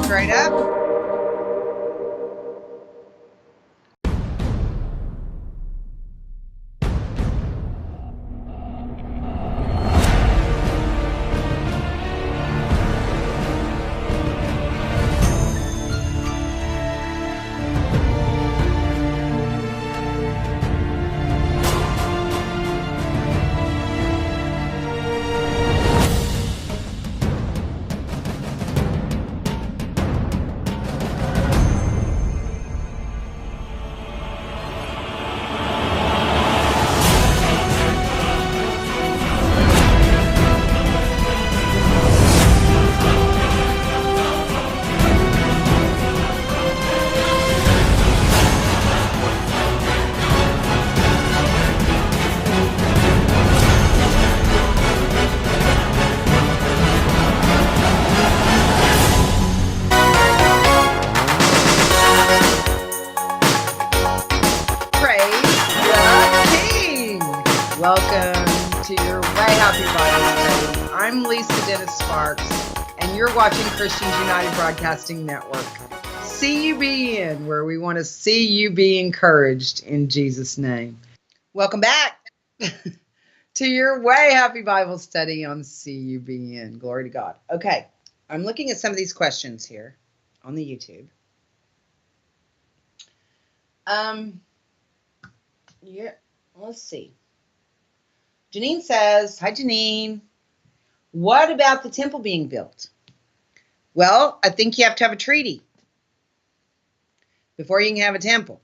Straight up. Welcome to your Way Happy Bible Study. I'm Lisa Dennis Sparks, and you're watching Christians United Broadcasting Network. CUBN, where we want to see you be encouraged in Jesus' name. Welcome back to your Way Happy Bible Study on CUBN. Glory to God. Okay, I'm looking at some of these questions here on the YouTube. Let's see. Janine says, hi, Janine. What about the temple being built? Well, I think you have to have a treaty before you can have a temple.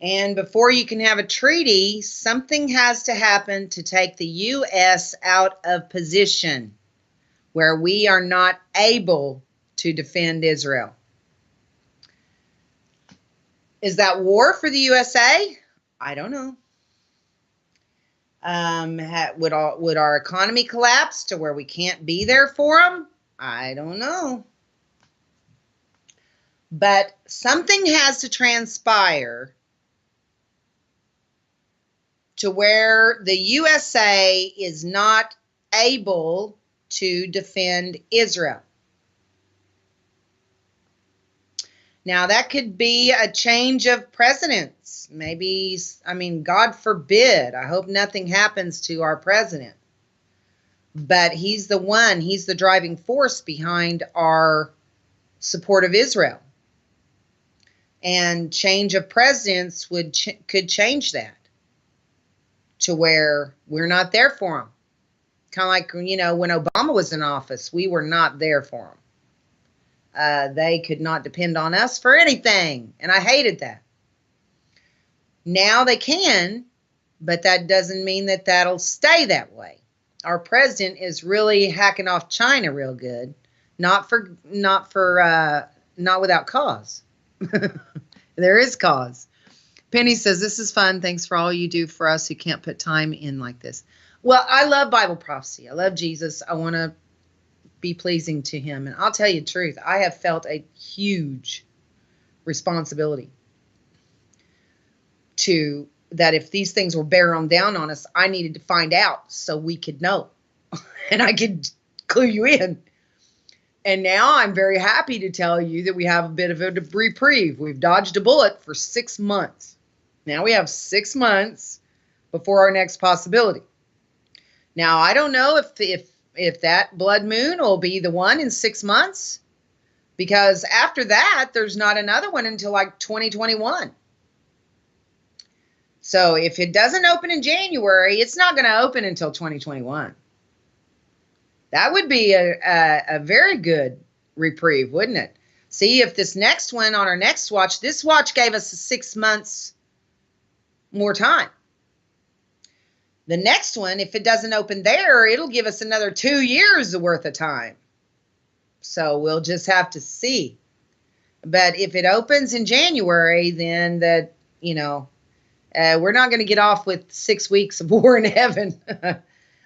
And before you can have a treaty, something has to happen to take the U.S. out of position where we are not able to defend Israel. Is that war for the USA? I don't know. Would our economy collapse to where we can't be there for them? I don't know. But something has to transpire to where the USA is not able to defend Israel. Now, that could be a change of presidents. Maybe, God forbid. I hope nothing happens to our president. But he's the driving force behind our support of Israel. And change of presidents could change that to where we're not there for him. Kind of like, when Obama was in office, we were not there for him. They could not depend on us for anything, and I hated that. Now they can, but that doesn't mean that that'll stay that way. Our president is really hacking off China real good, not without cause. There is cause. Penny says, this is fun. Thanks for all you do for us who can't put time in like this. Well, I love Bible prophecy. I love Jesus. I want to be pleasing to him. And I'll tell you the truth, I have felt a huge responsibility to that if these things were bearing down on us, I needed to find out so we could know and I could clue you in. And now I'm very happy to tell you that we have a bit of a reprieve. We've dodged a bullet for 6 months. Now we have 6 months before our next possibility. Now, I don't know if that blood moon will be the one in 6 months, because after that, there's not another one until like 2021. So if it doesn't open in January, it's not going to open until 2021. That would be a very good reprieve, wouldn't it? See, if this next one on our next watch, this watch gave us 6 months more time. The next one, if it doesn't open there, it'll give us another 2 years worth of time. So we'll just have to see. But if it opens in January, then we're not going to get off with 6 weeks of war in heaven.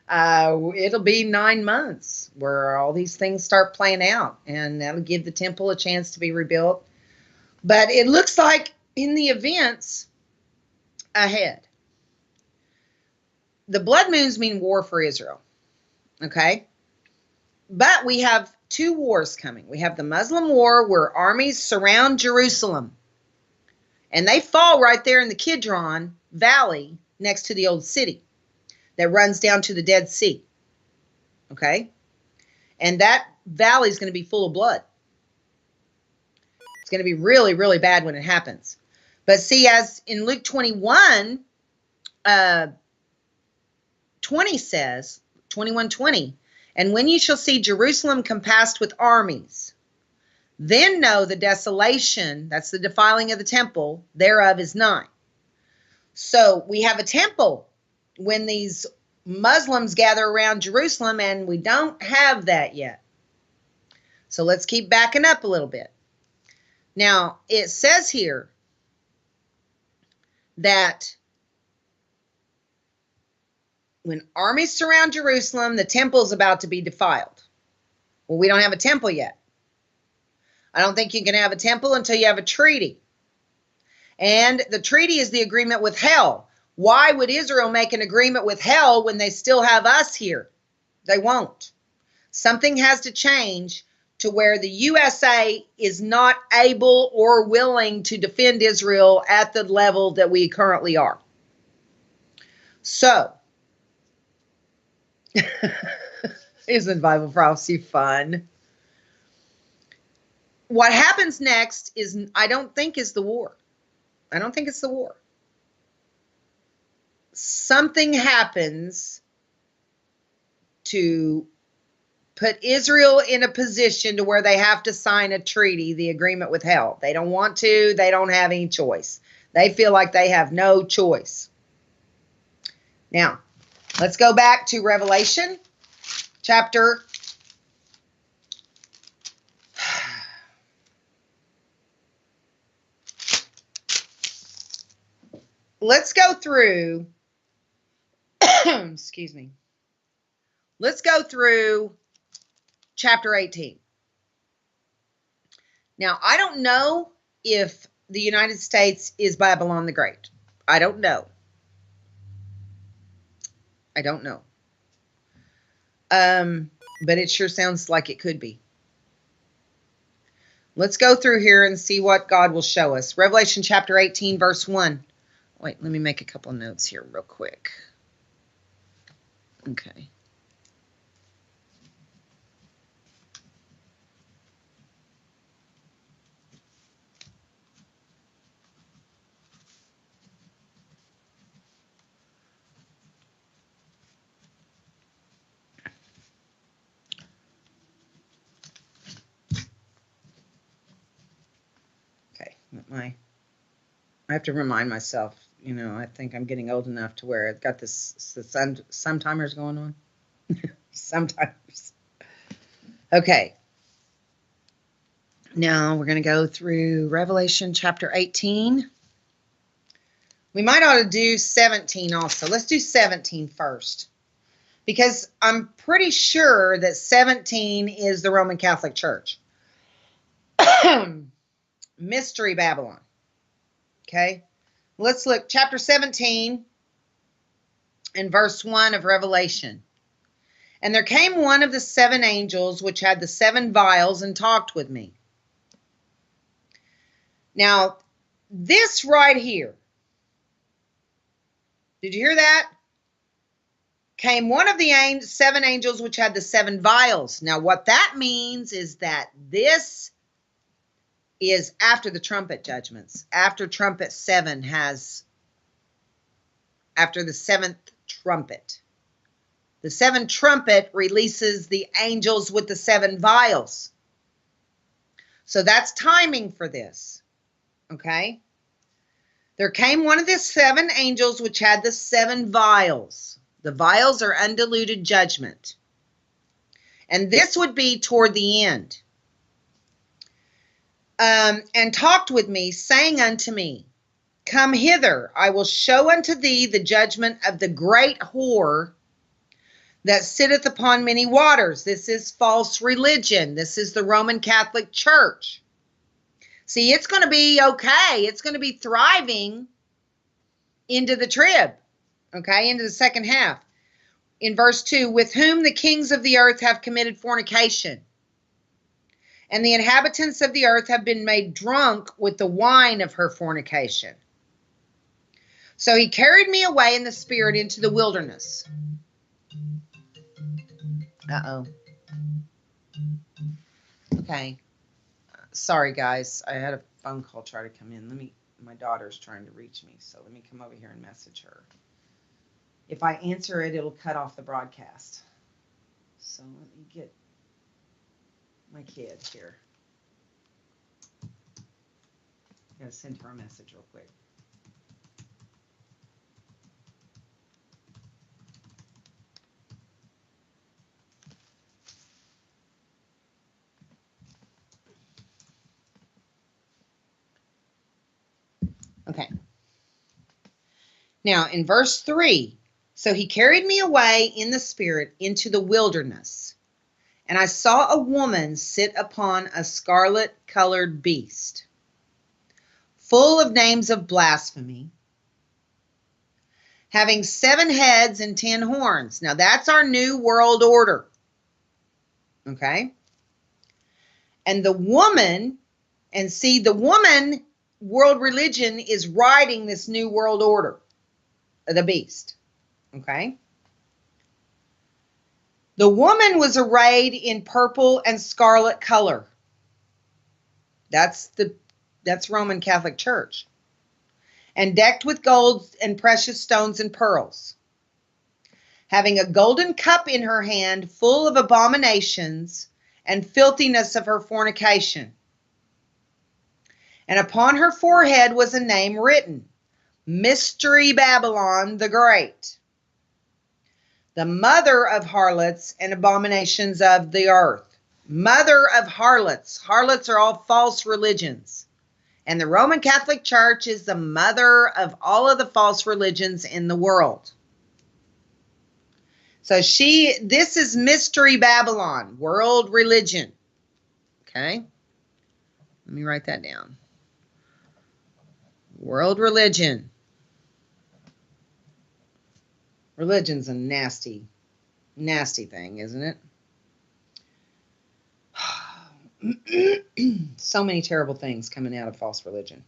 It'll be 9 months where all these things start playing out, and that'll give the temple a chance to be rebuilt. But it looks like in the events ahead, the blood moons mean war for Israel. Okay. But we have two wars coming. We have the Muslim war where armies surround Jerusalem. And they fall right there in the Kidron Valley next to the old city that runs down to the Dead Sea. Okay? And that valley is going to be full of blood. It's going to be really, really bad when it happens. But see, as in Luke 21, 20 says, 21:20, and when you shall see Jerusalem compassed with armies, then know the desolation, that's the defiling of the temple, thereof is nigh. So we have a temple when these Muslims gather around Jerusalem, and we don't have that yet. So let's keep backing up a little bit. Now, it says here that when armies surround Jerusalem, the temple is about to be defiled. Well, we don't have a temple yet. I don't think you can have a temple until you have a treaty. And the treaty is the agreement with hell. Why would Israel make an agreement with hell when they still have us here? They won't. Something has to change to where the USA is not able or willing to defend Israel at the level that we currently are. So, isn't Bible prophecy fun? What happens next is, I don't think is the war. I don't think it's the war. Something happens to put Israel in a position to where they have to sign a treaty, the agreement with hell. They don't want to. They don't have any choice. They feel like they have no choice. Now, let's go back to Revelation chapter. Let's go through, excuse me. Let's go through chapter 18. Now, I don't know if the United States is Babylon the Great. I don't know. I don't know. But it sure sounds like it could be. Let's go through here and see what God will show us. Revelation chapter 18, verse 1. Wait, let me make a couple of notes here real quick. Okay. Okay, I have to remind myself, you know, I think I'm getting old enough to where I've got this some-timers going on. Sometimes. Okay. Now we're going to go through Revelation chapter 18. We might ought to do 17 also. Let's do 17 first. Because I'm pretty sure that 17 is the Roman Catholic Church. Mystery Babylon. Okay. Let's look. Chapter 17 and verse 1 of Revelation. And there came one of the seven angels which had the seven vials and talked with me. Now, this right here. Did you hear that? Came one of the seven angels which had the seven vials. Now, what that means is that this is after the trumpet judgments. After trumpet 7 has, after the seventh trumpet. The seventh trumpet releases the angels with the seven vials. So that's timing for this. Okay? There came one of the seven angels which had the seven vials. The vials are undiluted judgment. And this would be toward the end. And talked with me, saying unto me, Come hither, I will show unto thee the judgment of the great whore that sitteth upon many waters. This is false religion. This is the Roman Catholic Church. See, it's going to be okay. It's going to be thriving into the trib. Okay, into the second half. In verse 2, with whom the kings of the earth have committed fornication, and the inhabitants of the earth have been made drunk with the wine of her fornication. So he carried me away in the spirit into the wilderness. Uh-oh. Okay. Sorry, guys. I had a phone call try to come in. My daughter's trying to reach me, so let me come over here and message her. If I answer it, it'll cut off the broadcast. So let me get my kid here. I'm going to send her a message real quick. Okay. Now, in verse 3, so he carried me away in the spirit into the wilderness, and I saw a woman sit upon a scarlet-colored beast, full of names of blasphemy, having 7 heads and 10 horns. Now, that's our new world order. Okay? And the woman, world religion is riding this new world order, the beast. Okay? The woman was arrayed in purple and scarlet color. That's Roman Catholic Church. And decked with gold and precious stones and pearls, having a golden cup in her hand full of abominations and filthiness of her fornication. And upon her forehead was a name written, Mystery Babylon the Great, the mother of harlots and abominations of the earth. Mother of harlots. Harlots are all false religions. And the Roman Catholic Church is the mother of all of the false religions in the world. So this is Mystery Babylon, world religion. Okay? Let me write that down. World religion. Religion's a nasty, nasty thing, isn't it? So many terrible things coming out of false religion.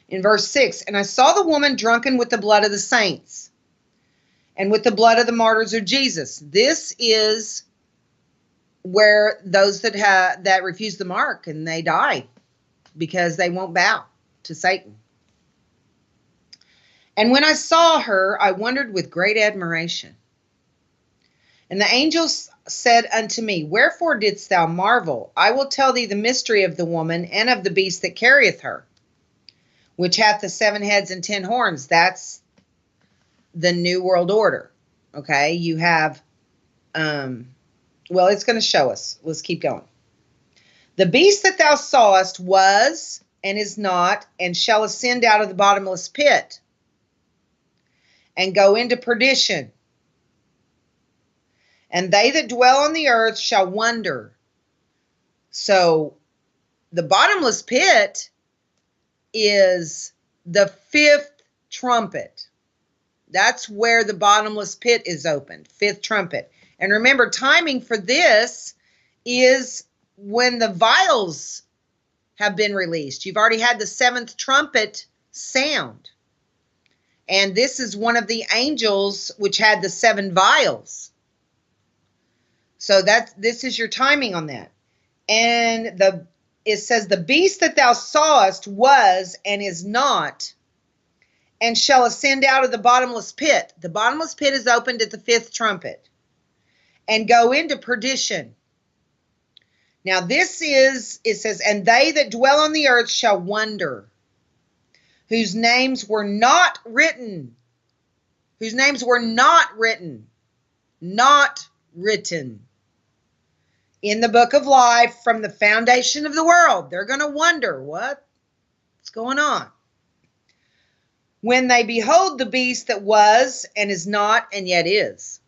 In verse 6, and I saw the woman drunken with the blood of the saints and with the blood of the martyrs of Jesus. This is where those that refuse the mark and they die because they won't bow to Satan. And when I saw her, I wondered with great admiration. And the angel said unto me, wherefore didst thou marvel? I will tell thee the mystery of the woman and of the beast that carrieth her, which hath the 7 heads and 10 horns. That's the New World Order. Okay, you have, well, it's going to show us. Let's keep going. The beast that thou sawest was and is not, and shall ascend out of the bottomless pit and go into perdition. And they that dwell on the earth shall wonder. So the bottomless pit is the 5th trumpet. That's where the bottomless pit is opened, 5th trumpet. And remember, timing for this is when the vials have been released. You've already had the 7th trumpet sound. And this is one of the angels which had the 7 vials. So this is your timing on that. And it says, the beast that thou sawest was and is not, and shall ascend out of the bottomless pit. The bottomless pit is opened at the 5th trumpet, and go into perdition. Now it says, and they that dwell on the earth shall wonder, whose names were not written, not written in the book of life from the foundation of the world. They're going to wonder, what's going on? When they behold the beast that was and is not and yet is.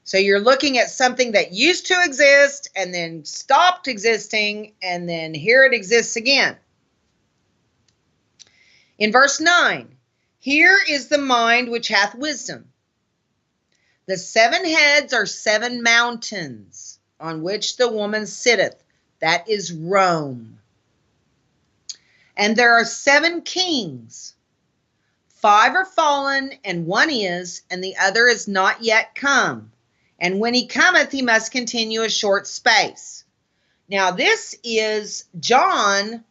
So you're looking at something that used to exist and then stopped existing, and then here it exists again. In verse 9, Here is the mind which hath wisdom. The 7 heads are 7 mountains on which the woman sitteth. That is Rome. And there are 7 kings. 5 are fallen, and 1 is, and the other is not yet come. And when he cometh, he must continue a short space. Now, this is John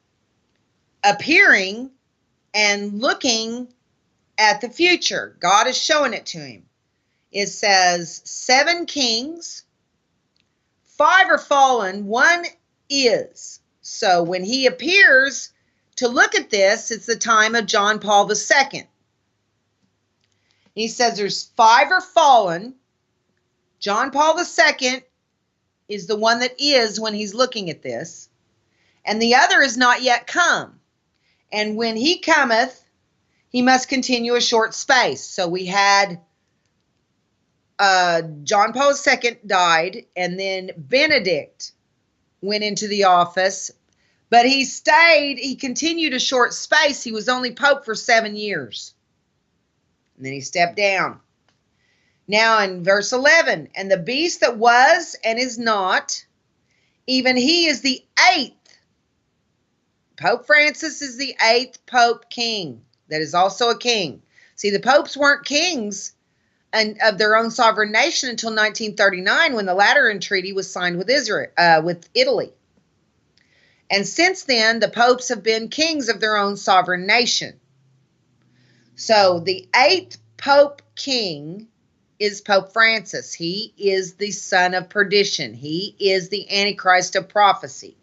appearing and looking at the future. God is showing it to him. It says 7 kings, 5 are fallen, 1 is. So when he appears to look at this, it's the time of John Paul II. He says there's 5 are fallen. John Paul II is the one that is when he's looking at this. And the other is not yet come. And when he cometh, he must continue a short space. So we had John Paul II died, and then Benedict went into the office. But he continued a short space. He was only Pope for 7 years. And then he stepped down. Now in verse 11, and the beast that was and is not, even he is the 8th. Pope Francis is the 8th Pope King. That is also a king. See, the popes weren't kings of their own sovereign nation until 1939, when the Lateran Treaty was signed with Italy. And since then, the popes have been kings of their own sovereign nation. So the 8th Pope King is Pope Francis. He is the son of perdition. He is the Antichrist of prophecy.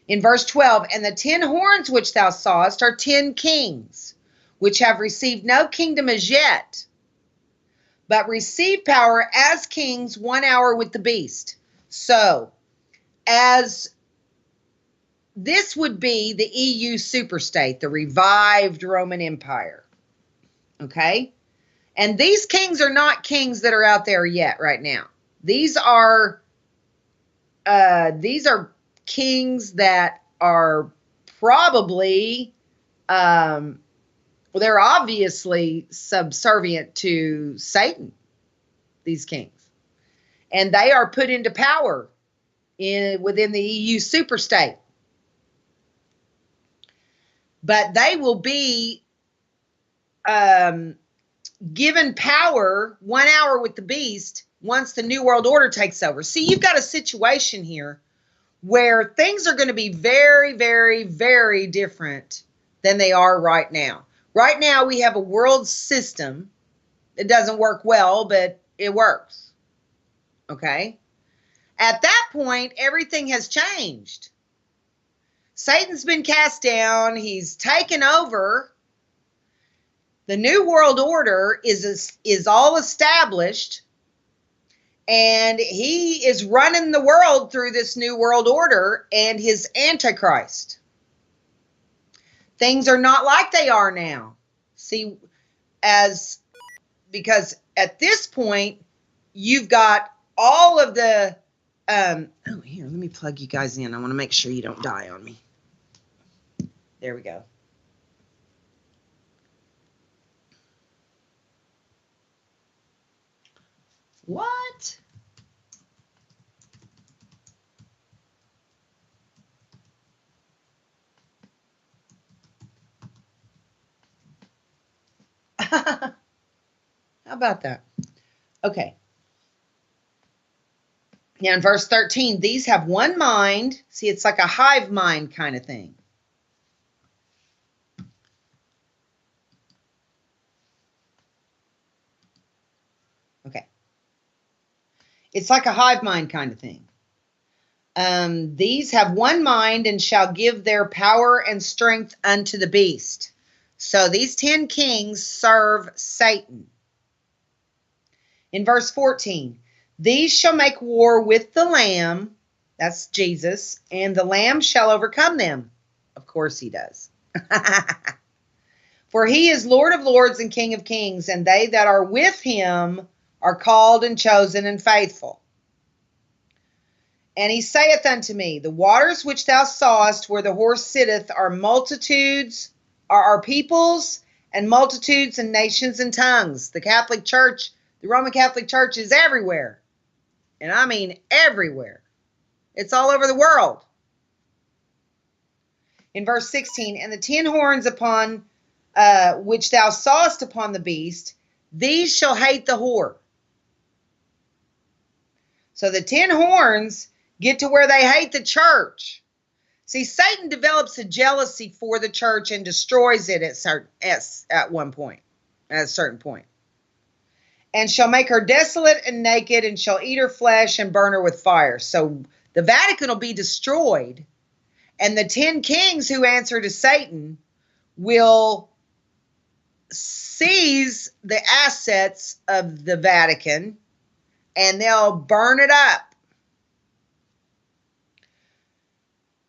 In verse 12, and the 10 horns which thou sawest are 10 kings, which have received no kingdom as yet, but receive power as kings 1 hour with the beast. So, as this would be the EU superstate, the revived Roman Empire. Okay? And these kings are not kings that are out there yet right now. These are kings that are probably, they're obviously subservient to Satan, these kings. And they are put into power within the EU superstate. But they will be given power 1 hour with the beast once the New World Order takes over. See, you've got a situation here where things are going to be very, very, very different than they are right now. Right now, we have a world system. It doesn't work well, but it works. Okay? At that point, everything has changed. Satan's been cast down. He's taken over. The New World Order is all established. And he is running the world through this New World Order and his Antichrist. Things are not like they are now. See, because at this point, you've got all of the, here, let me plug you guys in. I want to make sure you don't die on me. There we go. What? How about that? Okay. Now in verse 13, these have one mind. See, it's like a hive mind kind of thing. Okay. It's like a hive mind kind of thing. These have one mind and shall give their power and strength unto the beast. So these 10 kings serve Satan. In verse 14, these shall make war with the Lamb, that's Jesus, and the Lamb shall overcome them. Of course he does. For he is Lord of lords and King of kings, and they that are with him are called and chosen and faithful. And he saith unto me, the waters which thou sawest where the horse sitteth are multitudes, are peoples, and multitudes and nations and tongues. The Catholic Church, the Roman Catholic Church is everywhere. And I mean everywhere. It's all over the world. In verse 16, and the 10 horns upon which thou sawest upon the beast, these shall hate the whore. So the 10 horns get to where they hate the church. See, Satan develops a jealousy for the church and destroys it at one point, at a certain point. And shall make her desolate and naked, and shall eat her flesh and burn her with fire. So the Vatican will be destroyed, and the 10 kings who answer to Satan will seize the assets of the Vatican, and they'll burn it up.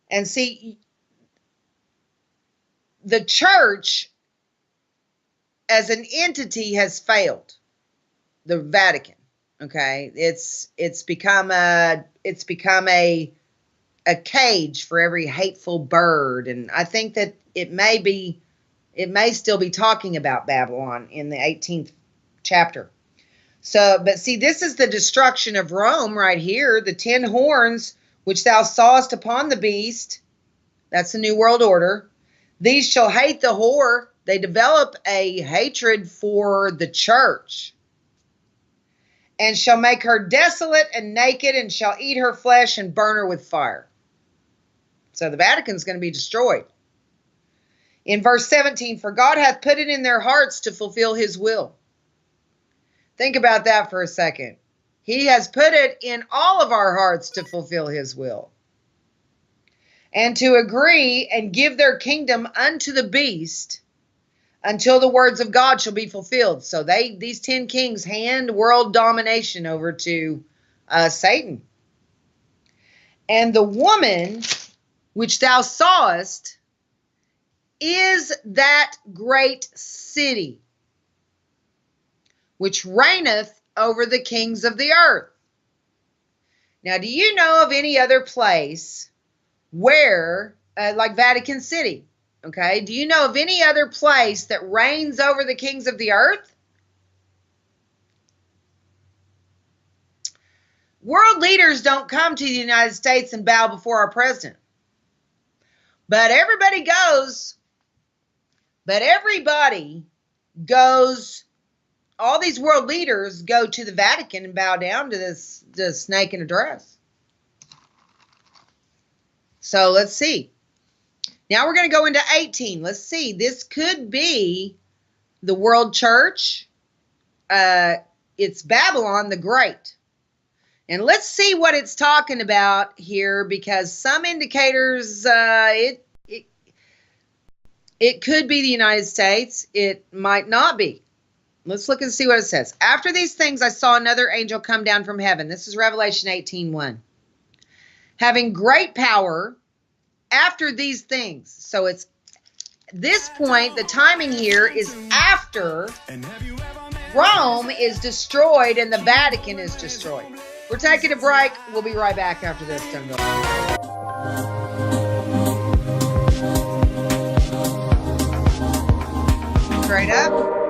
And see, the church as an entity has failed. The Vatican, okay? It's become a cage for every hateful bird, and I think that it may still be talking about Babylon in the 18th chapter. So, but see, this is the destruction of Rome right here. The 10 horns which thou sawest upon the beast, that's the New World Order. These shall hate the whore. They develop a hatred for the church. And shall make her desolate and naked, and shall eat her flesh and burn her with fire. So the Vatican's going to be destroyed. In verse 17, for God hath put it in their hearts to fulfill his will. Think about that for a second. He has put it in all of our hearts to fulfill his will. And to agree and give their kingdom unto the beast until the words of God shall be fulfilled. So these 10 kings hand world domination over to Satan. And the woman which thou sawest is that great city which reigneth over the kings of the earth. Now, do you know of any other place where, like Vatican City, okay, do you know of any other place that reigns over the kings of the earth? World leaders don't come to the United States and bow before our president. But everybody goes, all these world leaders go to the Vatican and bow down to the snake in a dress. So let's see. Now we're going to go into 18. Let's see. This could be the world church. It's Babylon the Great. And let's see what it's talking about here, because some indicators, it could be the United States. It might not be. Let's look and see what it says. After these things, I saw another angel come down from heaven. This is Revelation 18:1. Having great power after these things. So it's this point, the timing here is after Rome is destroyed and the Vatican is destroyed. We're taking a break. We'll be right back after this. Straight up.